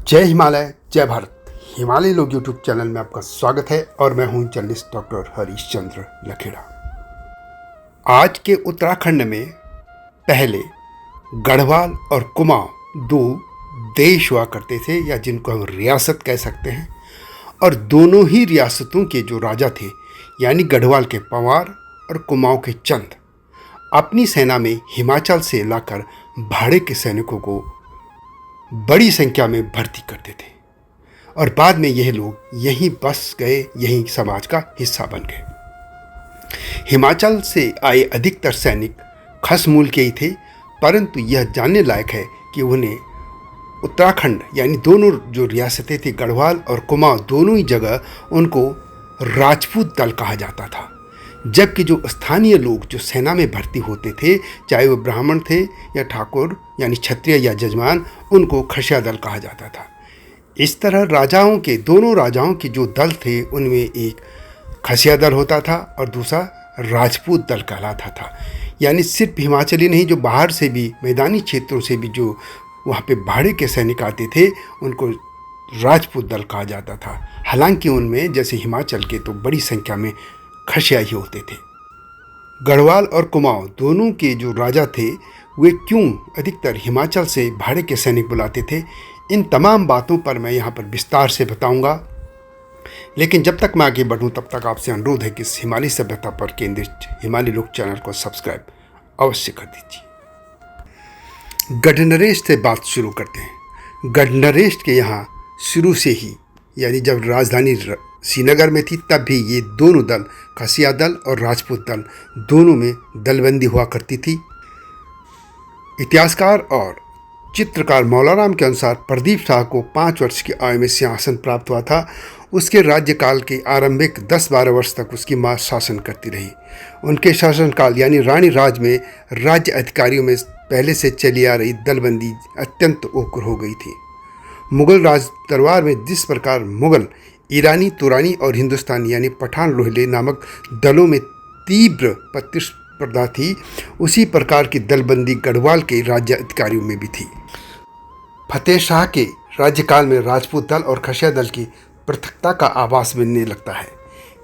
जय हिमालय, जय भारत। हिमालय लोग यूट्यूब चैनल में आपका स्वागत है और मैं हूं जर्नलिस्ट डॉक्टर हरीशचंद्र लखेड़ा। आज के उत्तराखंड में पहले गढ़वाल और कुमाऊं दो देश हुआ करते थे, या जिनको हम रियासत कह सकते हैं। और दोनों ही रियासतों के जो राजा थे, यानी गढ़वाल के पंवार और कुमाऊं के चंद, अपनी सेना में हिमाचल से लाकर भाड़े के सैनिकों को बड़ी संख्या में भर्ती करते थे और बाद में यह लोग यहीं बस गए, यहीं समाज का हिस्सा बन गए। हिमाचल से आए अधिकतर सैनिक खस मूल के ही थे, परंतु यह जानने लायक है कि उन्हें उत्तराखंड यानी दोनों जो रियासतें थी, गढ़वाल और कुमाऊं, दोनों ही जगह उनको राजपूत दल कहा जाता था। जबकि जो स्थानीय लोग जो सेना में भर्ती होते थे, चाहे वो ब्राह्मण थे या ठाकुर यानी क्षत्रिय या जजमान, उनको खसिया दल कहा जाता था। इस तरह दोनों राजाओं के जो दल थे, उनमें एक खसिया दल होता था और दूसरा राजपूत दल कहलाता था। यानी सिर्फ हिमाचली नहीं, जो बाहर से भी, मैदानी क्षेत्रों से भी जो वहाँ पे भाड़े के सैनिक आते थे, उनको राजपूत दल कहा जाता था। हालांकि उनमें जैसे हिमाचल के तो बड़ी संख्या में खसिया ही होते थे। गढ़वाल और कुमाऊं दोनों के जो राजा थे, वे क्यों अधिकतर हिमाचल से भाड़े के सैनिक बुलाते थे, इन तमाम बातों पर मैं यहाँ पर विस्तार से बताऊंगा। लेकिन जब तक मैं आगे बढ़ूँ, तब तक आपसे अनुरोध है कि इस हिमालय सभ्यता पर केंद्रित हिमालय लोक चैनल को सब्सक्राइब अवश्य कर दीजिए। गढ़नरेश से बात शुरू करते हैं। गढ़नरेश के यहाँ शुरू से ही, यानी जब राजधानी श्रीनगर में थी, तब भी ये दोनों दल, खसिया दल और राजपूत दल, दोनों में दलबंदी हुआ करती थी। इतिहासकार और चित्रकार मौलाराम के अनुसार प्रदीप शाह को 5 वर्ष की आयु में सिंहासन प्राप्त हुआ था। उसके राज्यकाल के आरंभिक 10-12 वर्ष तक उसकी मां शासन करती रही। उनके शासनकाल यानी रानी राज में राज्य अधिकारियों में पहले से चली आ रही दलबंदी अत्यंत उग्र हो गई थी। मुगल राज दरबार में जिस प्रकार मुगल, ईरानी, तुरानी और हिंदुस्तानी यानी पठान रोहिले नामक दलों में तीव्र प्रतिस्पर्धा थी, उसी प्रकार की दलबंदी गढ़वाल के राज्य अधिकारियों में भी थी। फतेह शाह के राज्यकाल में राजपूत दल और खसिया दल की पृथकता का आभास मिलने लगता है।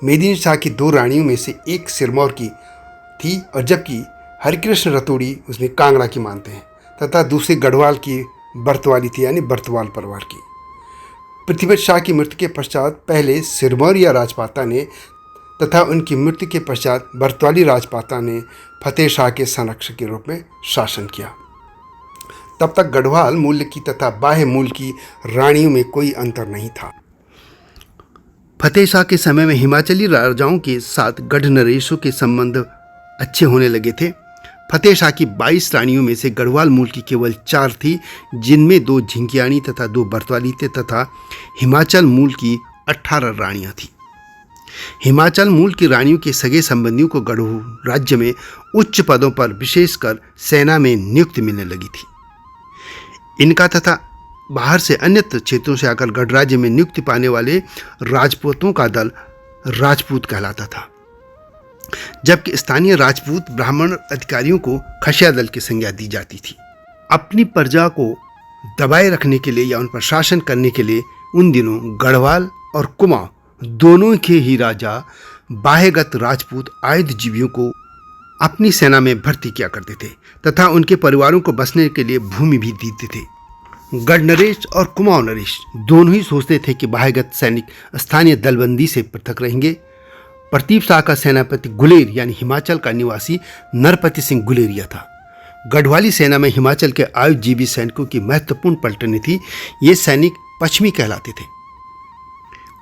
मेदिनी शाह की 2 रानियों में से एक सिरमौर की थी, और जबकि हरिकृष्ण रतोड़ी उसमें कांगड़ा की मानते हैं, तथा दूसरी गढ़वाल की बर्तवाली थी, यानी बर्तवाल परिवार की। पृथ्वीराज शाह की मृत्यु के पश्चात पहले सिरमौरिया राजपाता ने तथा उनकी मृत्यु के पश्चात बर्तवाली राजपाता ने फतेह शाह के संरक्षक के रूप में शासन किया। तब तक गढ़वाल मूल की तथा बाह्य मूल की रानियों में कोई अंतर नहीं था। फतेह शाह के समय में हिमाचली राजाओं के साथ गढ़नरेशों के संबंध अच्छे होने लगे थे। फतेह शाह की 22 रानियों में से गढ़वाल मूल की केवल 4 थी, जिनमें 2 झिंकियाणी तथा 2 बर्तवाली थे, तथा हिमाचल मूल की 18 रानियां थीं। हिमाचल मूल की रानियों के सगे संबंधियों को गढ़ राज्य में उच्च पदों पर, विशेषकर सेना में नियुक्ति मिलने लगी थी। इनका तथा बाहर से अन्य क्षेत्रों से आकर गढ़ राज्य में नियुक्ति पाने वाले राजपूतों का दल राजपूत कहलाता था, जबकि स्थानीय राजपूत ब्राह्मण अधिकारियों को खसिया दल की संज्ञा दी जाती थी। अपनी प्रजा को दबाए रखने के लिए या उन पर शासन करने के लिए उन दिनों गढ़वाल और कुमाऊं दोनों के ही राजा बाह्यगत राजपूत आयुधजीवियों को अपनी सेना में भर्ती किया करते थे तथा उनके परिवारों को बसने के लिए भूमि भी देते थे। गढ़नरेश और कुमाऊं नरेश दोनों ही सोचते थे कि बाह्यगत सैनिक स्थानीय दलबंदी से पृथक रहेंगे। प्रदीप शाह का सेनापति गुलेर यानी हिमाचल का निवासी नरपति सिंह गुलेरिया था। गढ़वाली सेना में हिमाचल के आयुधजीवी सैनिकों की महत्वपूर्ण पलटने थी। ये सैनिक पश्चिमी कहलाते थे।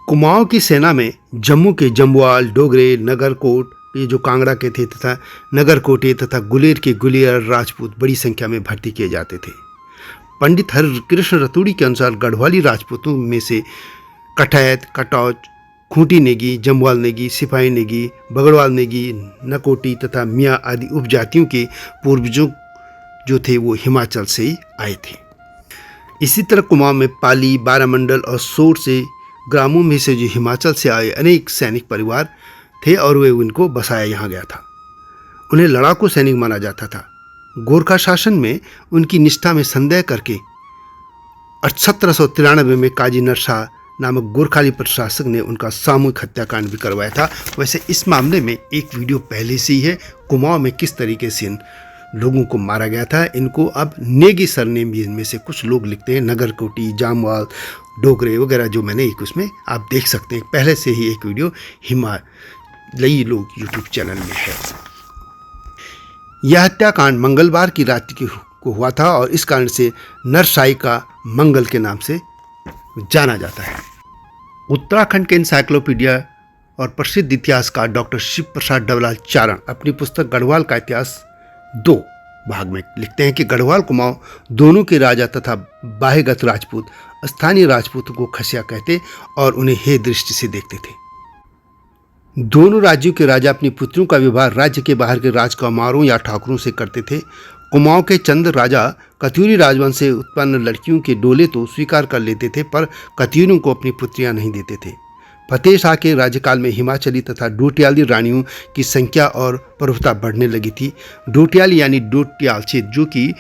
कुमाऊं की सेना में जम्मू के जम्वाल, डोगरे, नगरकोट, ये जो कांगड़ा के थे, तथा नगरकोटे तथा गुलेर के गुलेर राजपूत बड़ी संख्या में भर्ती किए जाते थे। पंडित हरिकृष्ण रतोड़ी के अनुसार गढ़वाली राजपूतों में से कठैत, कटौच, खूंटी नेगी, जम्वाल नेगी, सिपाही नेगी, बगड़वाल नेगी, नकोटी तथा मियाँ आदि उपजातियों के पूर्वजों जो थे वो हिमाचल से ही आए थे। इसी तरह कुमाऊं में पाली, बारामंडल और सोर से ग्रामों में से जो हिमाचल से आए अनेक सैनिक परिवार थे और वे उनको बसाया यहाँ गया था। उन्हें लड़ाकू सैनिक माना जाता था। गोरखा शासन में उनकी निष्ठा में संदेह करके और 1793 में काजी नरशाह नामक गोरखाली प्रशासक ने उनका सामूहिक हत्याकांड भी करवाया था। वैसे इस मामले में एक वीडियो पहले से ही है, कुमाऊं में किस तरीके से इन लोगों को मारा गया था। इनको अब नेगी सरनेम भी इनमें से कुछ लोग लिखते हैं, नगरकोटी, जामवाल, डोगरे वगैरह, जो मैंने एक उसमें आप देख सकते हैं। पहले से ही एक वीडियो हिमालयी लोग यूट्यूब चैनल में है। यह हत्याकांड मंगलवार की रात को हुआ था और इस कारण से नरसाई का मंगल के नाम से जाना जाता है। उत्तराखंड के इंसाइक्लोपीडिया और प्रसिद्ध इतिहासकार डॉक्टर शिव प्रसाद डबलाल चारण अपनी पुस्तक गढ़वाल का इतिहास 2 भाग में लिखते हैं कि गढ़वाल कुमाऊं दोनों के राजा तथा बाह्यगत राजपूत स्थानीय राजपूतों को खसिया कहते और उन्हें हे दृष्टि से देखते थे। दोनों राज्यों के राजा अपनी पुत्रियों का विवाह राज्य के बाहर के राजकुमारों या ठाकुरों से करते थे। कुमाऊं के चंद राजा कत्यूरी राजवंश से उत्पन्न लड़कियों के डोले तो स्वीकार कर लेते थे, पर कत्यूरियों को अपनी पुत्रियां नहीं देते थे। फतेह शाह के राज्यकाल में हिमाचली तथा डोटियाली रानियों की संख्या और प्रभुता बढ़ने लगी थी। डोटियाली यानी डोटियाल क्षेत्र, जो कि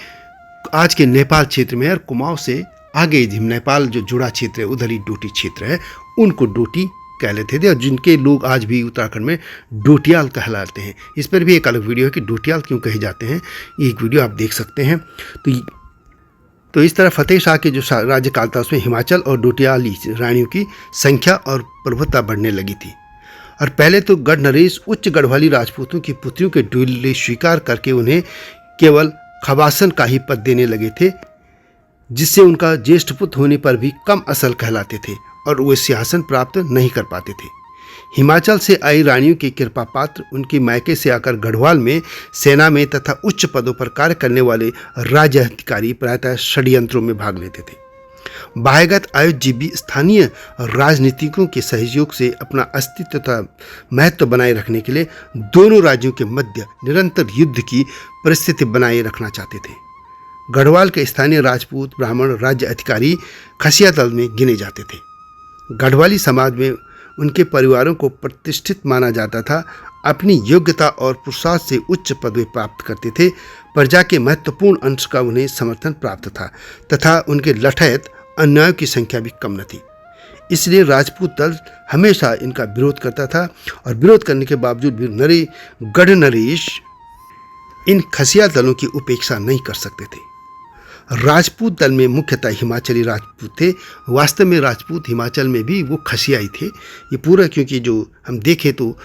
आज के नेपाल क्षेत्र में है, और कुमाऊं से आगे नेपाल जो जुड़ा क्षेत्र है उधर ही डोटी क्षेत्र है, उनको डोटी कह लेते थे, और जिनके लोग आज भी उत्तराखंड में डोटियाल कहलाते हैं। इस पर भी एक अलग वीडियो है कि डोटियाल क्यों कहे जाते हैं, एक वीडियो आप देख सकते हैं। तो इस तरह फतेह शाह के जो राज्यकाल था उसमें हिमाचल और डोटियाली रानियों की संख्या और प्रभुता बढ़ने लगी थी। और पहले तो गढ़ नरेश उच्च गढ़वाली राजपूतों की पुत्रियों के डोले स्वीकार करके उन्हें केवल खबासन का ही पद देने लगे थे, जिससे उनका ज्येष्ठ पुत्र होने पर भी कम असल कहलाते थे और वे सिंहासन प्राप्त नहीं कर पाते थे। हिमाचल से आई रानियों के कृपा पात्र उनके मायके से आकर गढ़वाल में सेना में तथा उच्च पदों पर कार्य करने वाले राज्य अधिकारी प्रायतः षड्यंत्रों में भाग लेते थे। बाह्यगत आयुजीवी स्थानीय राजनीतिकों के सहयोग से अपना अस्तित्व तथा महत्व बनाए रखने के लिए दोनों राज्यों के मध्य निरंतर युद्ध की परिस्थिति बनाए रखना चाहते थे। गढ़वाल के स्थानीय राजपूत ब्राह्मण राज्य अधिकारी खसिया दल में गिने जाते थे। गढ़वाली समाज में उनके परिवारों को प्रतिष्ठित माना जाता था। अपनी योग्यता और पुरुषार्थ से उच्च पदवी प्राप्त करते थे। प्रजा के महत्वपूर्ण अंश का उन्हें समर्थन प्राप्त था तथा उनके लठैत अन्यायों की संख्या भी कम न थी। इसलिए राजपूत दल हमेशा इनका विरोध करता था और विरोध करने के बावजूद भी गढ़ नरेश इन खसिया दलों की उपेक्षा नहीं कर सकते थे। राजपूत दल में मुख्यतः हिमाचली राजपूत थे। वास्तव में राजपूत हिमाचल में भी वो खसियाई थे। ये पूरा, क्योंकि जो हम देखें तो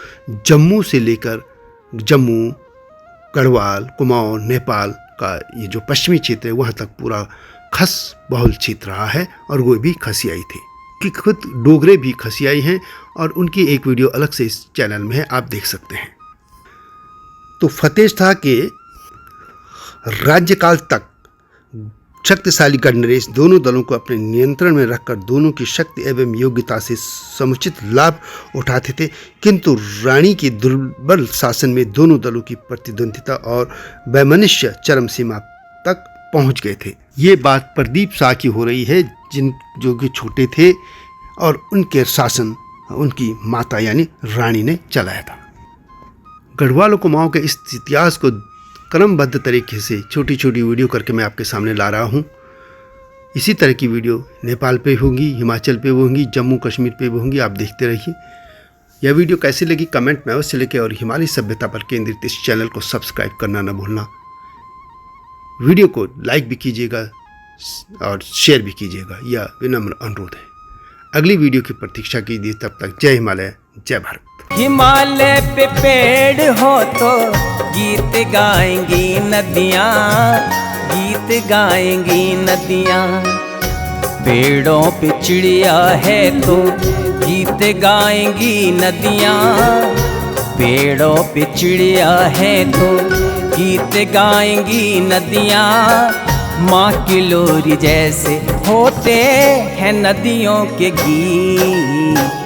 जम्मू से लेकर जम्मू, गढ़वाल, कुमाऊं, नेपाल का ये जो पश्चिमी क्षेत्र है वहाँ तक पूरा खस बहुल क्षेत्र रहा है और वो भी खसियाई थे। कि खुद डोगरे भी खसियाई हैं और उनकी एक वीडियो अलग से इस चैनल में है, आप देख सकते हैं। तो फतेह शाह के राज्यकाल तक शक्तिशाली गढ़ नरेश दोनों दलों को अपने नियंत्रण में रखकर दोनों की शक्ति एवं योग्यता से समुचित लाभ उठाते थे, किंतु रानी के दुर्बल शासन में दोनों दलों की प्रतिद्वंदिता और वैमनस्य चरम सीमा तक पहुंच गए थे। ये बात प्रदीप शाह की हो रही है, जो कि छोटे थे और उनके शासन उनकी माता यानी रानी ने चलाया था। गढ़वाल कुमाऊं के इस इतिहास को क्रमबद्ध तरीके से छोटी छोटी वीडियो करके मैं आपके सामने ला रहा हूँ। इसी तरह की वीडियो नेपाल पे होंगी, हिमाचल पे होंगी, जम्मू कश्मीर पे भी होंगी, आप देखते रहिए। यह वीडियो कैसी लगी कमेंट में अवश्य लिखें और हिमालय सभ्यता पर केंद्रित इस चैनल को सब्सक्राइब करना न भूलना। वीडियो को लाइक भी कीजिएगा और शेयर भी कीजिएगा, यह विनम्र अनुरोध है। अगली वीडियो की प्रतीक्षा कीजिए, तब तक जय हिमालय, जय भारत। हिमालय पे पेड़ हो तो गीत गाएंगी नदियाँ, गीत गाएंगी नदियाँ। पेड़ों पे चिड़िया है तो गीत गाएंगी नदियाँ, पेड़ों पे चिड़िया है तो गीत गाएंगी नदियाँ। माँ की लोरी जैसे होते हैं नदियों के गीत।